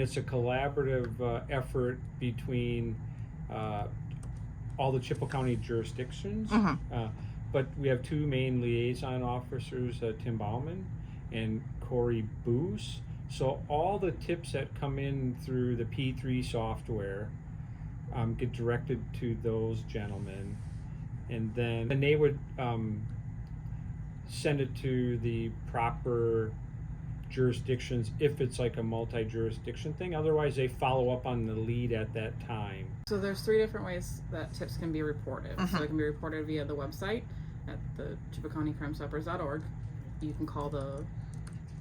it's a collaborative effort between all the Chippewa County jurisdictions. But we have two main liaison officers, Tim Bauman and Corey Boos. So all the tips that come in through the P3 software get directed to those gentlemen, and then they would send it to the proper jurisdictions if it's like a multi-jurisdiction thing. Otherwise, they follow up on the lead at that time. So there's 3 different ways that tips can be reported. So they can be reported via the website at the Chippewa County Crime Stoppers.org. You can call the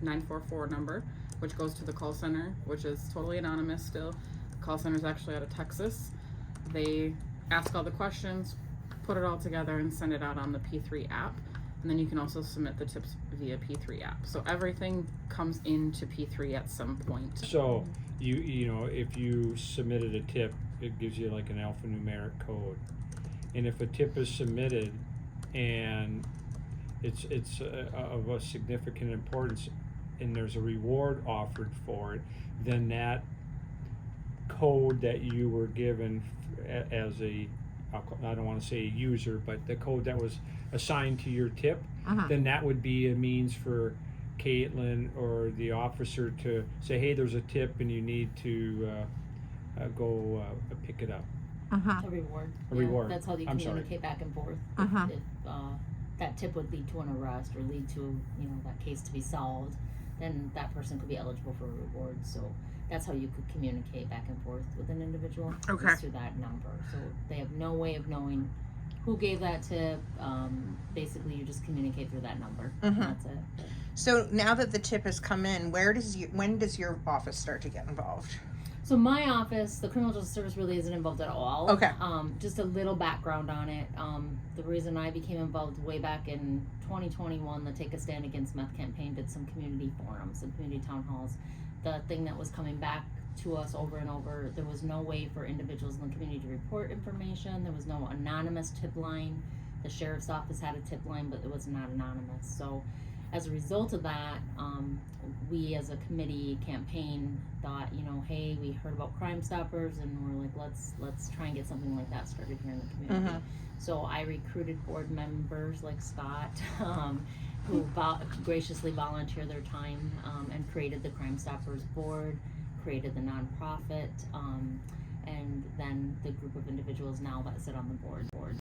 944 number, which goes to the call center, which is totally anonymous still. The call center is actually out of Texas. They ask all the questions, put it all together, and send it out on the P3 app. And then you can also submit the tips via P3 app. So everything comes into P3 at some point. So you know, if you submitted a tip, it gives you like an alphanumeric code. And if a tip is submitted and it's of a significant importance and there's a reward offered for it, then that code that you were given as a, I don't want to say a user, but the code that was assigned to your tip, then that would be a means for Caitlin or the officer to say, hey, there's a tip and you need to go pick it up. A reward. A reward. That's how you communicate back and forth. If that tip would lead to an arrest or lead to, you know, that case to be solved, then that person could be eligible for a reward. So that's how you could communicate back and forth with an individual, is through that number. So they have no way of knowing who gave that tip. Basically, you just communicate through that number. And that's it. So now that the tip has come in, when does your office start to get involved? So my office, the Criminal Justice Service, really isn't involved at all. Okay. Just a little background on it. The reason I became involved way back in 2021, the Take a Stand Against Meth campaign did some community forums and community town halls. The thing that was coming back to us over and over, there was no way for individuals in the community to report information. There was no anonymous tip line. The sheriff's office had a tip line, but it was not anonymous. So as a result of that, we as a committee campaign thought, you know, hey, we heard about Crime Stoppers, and we're like, let's try and get something like that started here in the community. So I recruited board members like Scott, who graciously volunteered their time and created the Crime Stoppers board, created the nonprofit, and then the group of individuals now that sit on the board.